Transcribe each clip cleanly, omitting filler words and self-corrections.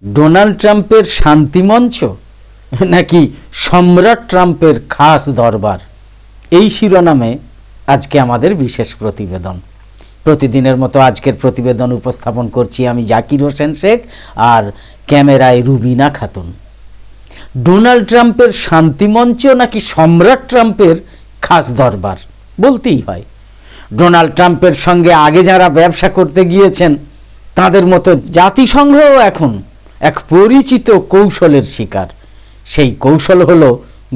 Donald ট্রাম্পের শান্তি মঞ্চ নাকি সম্রাট ট্রাম্পের খাস দরবার, এই শিরোনামে আজকে আমাদের বিশেষ প্রতিবেদন। প্রতিদিনের মতো আজকের প্রতিবেদন উপস্থাপন করছি আমি জাকির হোসেন শেখ, আর ক্যামেরায় রুবিনা খাতুন। ডোনাল্ড ট্রাম্পের শান্তি মঞ্চ নাকি সম্রাট ট্রাম্পের খাস দরবার, বলতেই হয়। ডোনাল্ড ট্রাম্পের সঙ্গে আগে যারা ব্যবসা করতে গিয়েছেন তাদের মতো জাতিসংঘও এখন এক পরিচিত কৌশলের শিকার। সেই কৌশল হলো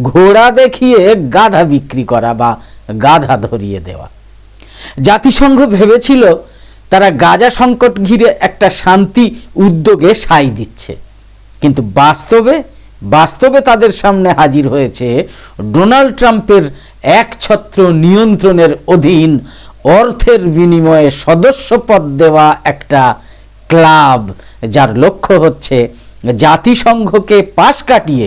ঘোড়া দেখিয়ে গাধা বিক্রি করা বা গাধা ধরিয়ে দেওয়া। জাতিসংঘ ভেবেছিল তারা গাজা সংকট ঘিরে একটা শান্তি উদ্যোগে সায় দিচ্ছে, কিন্তু বাস্তবে তাদের সামনে হাজির হয়েছে ডোনাল্ড ট্রাম্পের একছত্র নিয়ন্ত্রণের অধীন অর্থের বিনিময়ে সদস্যপদ দেওয়া একটা ক্লাব, যার লক্ষ্য হচ্ছে জাতিসংঘকে পাশ কাটিয়ে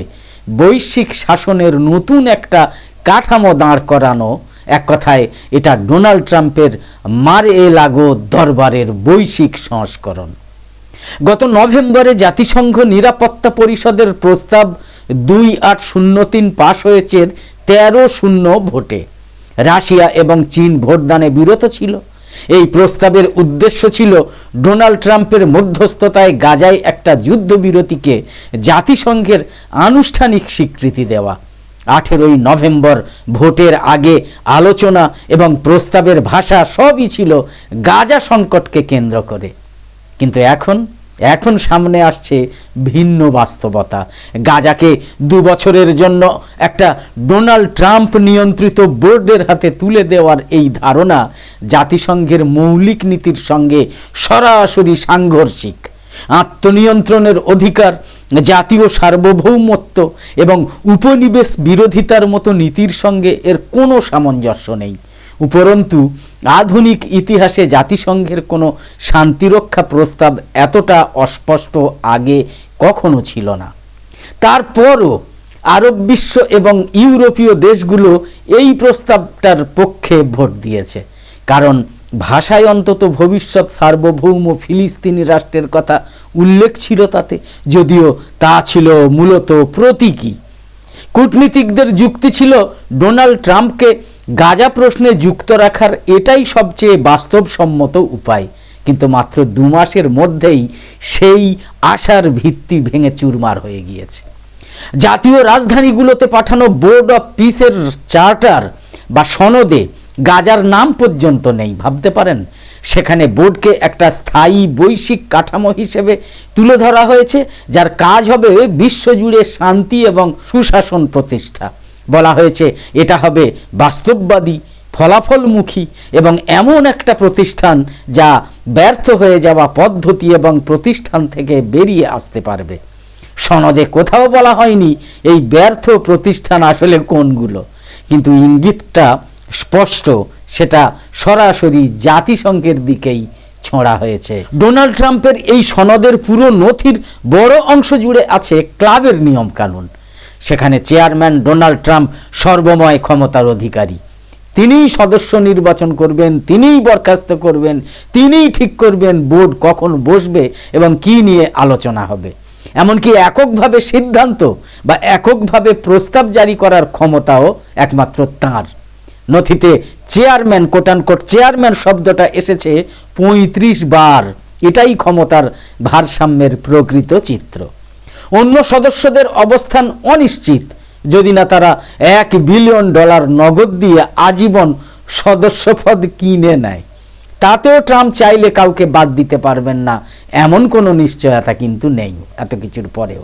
বৈশ্বিক শাসনের নতুন একটা কাঠামো দাঁড় করানো। এক কথায় এটা ডোনাল্ড ট্রাম্পের মার-এ-লাগো দরবারের বৈশ্বিক সংস্করণ। গত নভেম্বরে জাতিসংঘ নিরাপত্তা পরিষদের প্রস্তাব 2803 পাশ হয়েছে 13-0 ভোটে। রাশিয়া এবং চীন ভোটদানে বিরত ছিল। এই প্রস্তাবের উদ্দেশ্য ছিল ডোনাল্ড ট্রাম্পের মধ্যস্থতায় গাজায় একটা যুদ্ধবিরতিকে জাতিসংঘের আনুষ্ঠানিক স্বীকৃতি দেওয়া। 18 নভেম্বর ভোটের আগে আলোচনা এবং প্রস্তাবের ভাষা সবই ছিল গাজা সংকটকে কেন্দ্র করে। কিন্তু এখন সামনে আসছে ভিন্ন বাস্তবতা। গাজাকে 2 বছরের জন্য একটা ডোনাল্ড ট্রাম্প নিয়ন্ত্রিত বোর্ডের হাতে তুলে দেওয়ার এই ধারণা জাতিসংঘের মৌলিক নীতির সঙ্গে সরাসরি সাংঘর্ষিক। আত্মনিয়ন্ত্রণের অধিকার, জাতীয় সার্বভৌমত্ব এবং উপনিবেশ বিরোধিতার মতো নীতির সঙ্গে এর কোনো সামঞ্জস্য নেই। উপরন্তু আধুনিক ইতিহাসে জাতিসংঘের কোনো শান্তিরক্ষা প্রস্তাব এতটা অস্পষ্ট আগে কখনো ছিল না। তারপরও আরব বিশ্ব এবং ইউরোপীয় দেশগুলো এই প্রস্তাবটার পক্ষে ভোট দিয়েছে, কারণ ভাষায় অন্তত ভবিষ্যৎ সার্বভৌম ফিলিস্তিনি রাষ্ট্রের কথা উল্লেখ ছিল তাতে, যদিও তা ছিল মূলত প্রতীকী। কূটনীতিকদের যুক্তি ছিল ডোনাল্ড ট্রাম্পকে গাজা প্রশ্নে যুক্ত রাখার এটাই সবচেয়ে বাস্তবসম্মত উপায়। কিন্তু মাত্র 2 মাসের মধ্যেই সেই আশার ভিত্তি ভেঙে চুরমার হয়ে গিয়েছে। জাতীয় রাজধানীগুলোতে পাঠানো বোর্ড অফ পিসের চার্টার বা সনদে গাজার নাম পর্যন্ত নেই, ভাবতে পারেন। সেখানে বোর্ডকে একটা স্থায়ী বৈশ্বিক কাঠামো হিসেবে তুলে ধরা হয়েছে, যার কাজ হবে বিশ্বজুড়ে শান্তি এবং সুশাসন প্রতিষ্ঠা। বলা হয়েছে এটা হবে বাস্তববাদী, ফলাফলমুখী এবং এমন একটা প্রতিষ্ঠান যা ব্যর্থ হয়ে যাওয়া পদ্ধতি এবং প্রতিষ্ঠান থেকে বেরিয়ে আসতে পারবে। সনদে কোথাও বলা হয়নি এই ব্যর্থ প্রতিষ্ঠান আসলে কোনগুলো, কিন্তু ইঙ্গিতটা স্পষ্ট, সেটা সরাসরি জাতিসংঘের দিকেই ছোঁড়া হয়েছে। ডোনাল্ড ট্রাম্পের এই সনদের পুরো নথির বড় অংশ জুড়ে আছে ক্লাবের নিয়ম কানুন। সেখানে চেয়ারম্যান ডোনাল্ড ট্রাম্প সর্বময় ক্ষমতার অধিকারী। তিনিই সদস্য নির্বাচন করবেন, তিনিই বরখাস্ত করবেন, তিনিই ঠিক করবেন বোর্ড কখন বসবে এবং কি নিয়ে আলোচনা হবে। এমনকি এককভাবে সিদ্ধান্ত বা এককভাবে প্রস্তাব জারি করার ক্ষমতাও একমাত্র তাঁর। নথিতে চেয়ারম্যান, কোটানকোট চেয়ারম্যান শব্দটা এসেছে 35 বার। এটাই ক্ষমতার ভারসাম্যের প্রকৃত চিত্র। অন্য সদস্যদের অবস্থান অনিশ্চিত, যদি না তারা $1 বিলিয়ন নগদ দিয়ে আজীবন সদস্যপদ কিনে নেয়। তাতেও ট্রাম্প চাইলে কাউকে বাদ দিতে পারবেন না, এমন কোনো নিশ্চয়তা কিন্তু নেই। এত কিছুর পরেও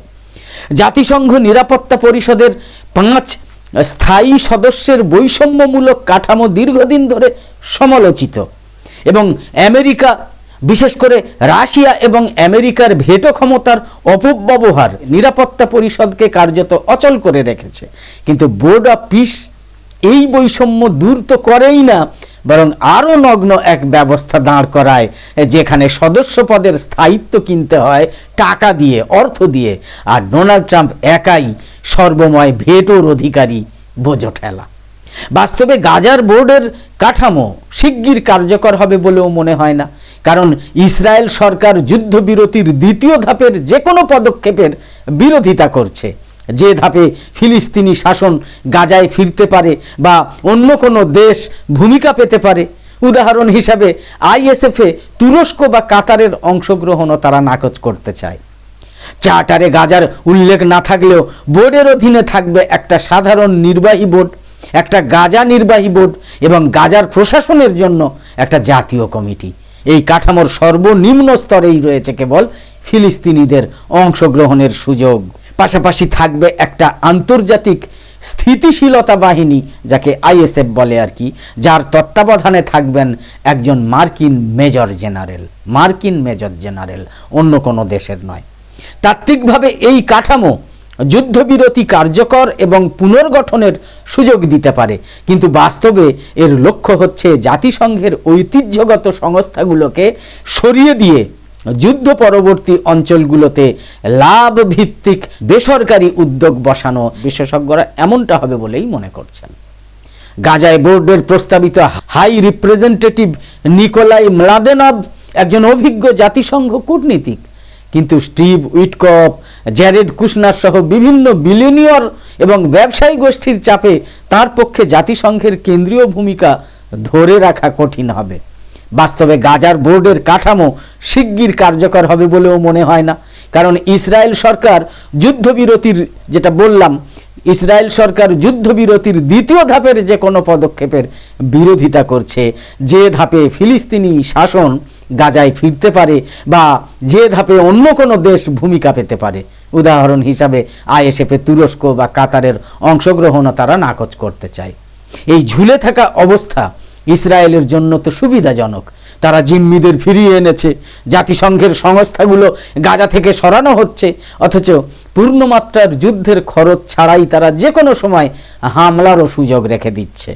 জাতিসংঘ নিরাপত্তা পরিষদের 5 স্থায়ী সদস্যের বৈষম্যমূলক কাঠামো দীর্ঘদিন ধরে সমালোচিত, এবং আমেরিকা, বিশেষ করে রাশিয়া এবং আমেরিকার ভেটো ক্ষমতার অপব্যবহার নিরাপত্তা পরিষদকে কার্যত অচল করে রেখেছে। কিন্তু বোর্ড অফ পিস এই বৈষম্য দূর তো করেই না, বরং আরও নগ্ন এক ব্যবস্থা দাঁড় করায়, যেখানে সদস্য পদের স্থায়িত্ব কিনতে হয় টাকা দিয়ে, অর্থ দিয়ে, আর ডোনাল্ড ট্রাম্প একাই সর্বময় ভেটোর অধিকারী। বোঝো ঠেলা। বাস্তবে গাজার বোর্ডের কাঠামো শিগগির কার্যকর হবে বলেও মনে হয় না, কারণ ইসরায়েল সরকার যুদ্ধবিরতির দ্বিতীয় ধাপের যে কোনো পদক্ষেপের বিরোধিতা করছে। যে ধাপে ফিলিস্তিনি শাসন গাজায় ফিরতে পারে বা অন্য কোনো দেশ ভূমিকা পেতে পারে, উদাহরণ হিসাবে আইএসএফে তুরস্ক বা কাতারের অংশগ্রহণও তারা নাকচ করতে চায়। চার্টারে গাজার উল্লেখ না থাকলেও বোর্ডের অধীনে থাকবে একটা সাধারণ নির্বাহী বোর্ড, একটা গাজা নির্বাহী বোর্ড এবং গাজার প্রশাসনের জন্য একটা জাতীয় কমিটি। এই কাঠামোর সর্বনিম্ন স্তরেই রয়েছে কেবল ফিলিস্তিনিদের অংশগ্রহণের সুযোগ। পাশাপাশি থাকবে একটা আন্তর্জাতিক স্থিতিশীলতা বাহিনী, যাকে আইএসএফ বলে আর কি, যার তত্ত্বাবধানে থাকবেন একজন মার্কিন মেজর জেনারেল, অন্য কোনো দেশের নয়। তাত্ত্বিকভাবে এই কাঠামো যুদ্ধবিরতি কার্যকর এবং পুনর্গঠনের সুযোগ দিতে পারে, কিন্তু বাস্তবে এর লক্ষ্য হচ্ছে জাতিসংঘের ঐতিহ্যগত সংস্থাগুলোকে সরিয়ে দিয়ে যুদ্ধ পরবর্তী অঞ্চলগুলোতে লাভ ভিত্তিক বেসরকারি উদ্যোগ বসানো। বিশেষজ্ঞরা এমনটা হবে বলেই মনে করছেন। গাজায় বোর্ডের প্রস্তাবিত হাই রিপ্রেজেন্টেটিভ নিকোলাই ম্লাদেনভ একজন অভিজ্ঞ জাতিসংঘ কূটনীতিক, কিন্তু স্টিভ উইটকফ, জ্যারেড কুশনার সহ বিভিন্ন বিলিয়নিয়র এবং ব্যবসায়ী গোষ্ঠীর চাপে তার পক্ষে জাতিসংঘের কেন্দ্রীয় ভূমিকা ধরে রাখা কঠিন হবে। বাস্তবে গাজার বোর্ডের কাঠামো শিগগির কার্যকর হবে বলেও মনে হয় না, কারণ ইসরায়েল সরকার যুদ্ধবিরতির দ্বিতীয় ধাপের যে কোনো পদক্ষেপের বিরোধিতা করছে। যে ধাপে ফিলিস্তিনি শাসন গাজায় ফিরতে পারে বা যে ধাপে অন্য কোনো দেশ ভূমিকা পেতে পারে, উদাহরণ হিসাবে আইএসএফে তুরস্ক বা কাতারের অংশগ্রহণও তারা নাকচ করতে চায়। এই ঝুলে থাকা অবস্থা ইসরায়েলের জন্য তো সুবিধাজনক। তারা জিম্মিদের ফিরিয়ে এনেছে, জাতিসংঘের সংস্থাগুলো গাজা থেকে সরানো হচ্ছে, অথচ পূর্ণমাত্রার যুদ্ধের খরচ ছাড়াই তারা যে কোনো সময় হামলারও সুযোগ রেখে দিচ্ছে।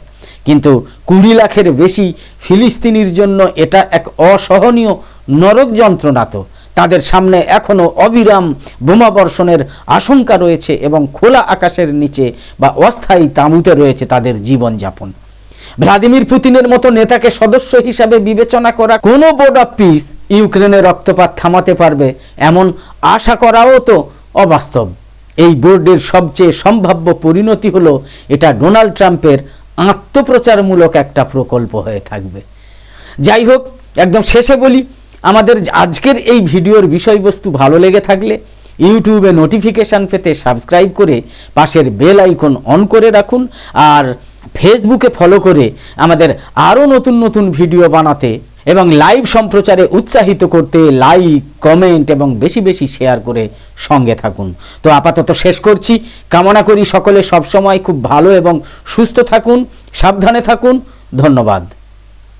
কিন্তু 20 লাখের বেশি ফিলিস্তিনির জন্য এটা এক অসহনীয় নরক যন্ত্রণা। তো তাদের সামনে এখনো অবিরাম বোমাবর্ষণের আশঙ্কা রয়েছে এবং খোলা আকাশের নিচে বা অস্থায়ী তাঁবুতে রয়েছে তাদের জীবনযাপন। ভ্লাদিমির পুতিনের মতো নেতাকে সদস্য হিসাবে বিবেচনা করা কোনো বোর্ড অফ পিস ইউক্রেনের রক্তপাত থামাতে পারবে এমন আশা করাও তো অবাস্তব। এই বোর্ডের সবচেয়ে সম্ভাব্য পরিণতি হলো এটা ডোনাল্ড ট্রাম্পের আত্মপ্রচারমূলক একটা প্রকল্প হয়ে থাকবে। যাই হোক, একদম শেষে বলি, আমাদের আজকের এই ভিডিওর বিষয়বস্তু ভালো লেগে থাকলে ইউটিউবে নোটিফিকেশান পেতে সাবস্ক্রাইব করে পাশের বেল আইকন অন করে রাখুন, আর ফেসবুকে ফলো করে আমাদের আরও নতুন নতুন ভিডিও বানাতে এবং লাইভ সম্প্রচারে উৎসাহিত করতে লাইক, কমেন্ট এবং বেশি বেশি শেয়ার করে সঙ্গে থাকুন। তো আপাতত শেষ করছি। কামনা করি সকলে সবসময় খুব ভালো এবং সুস্থ থাকুন, সাবধানে থাকুন। ধন্যবাদ।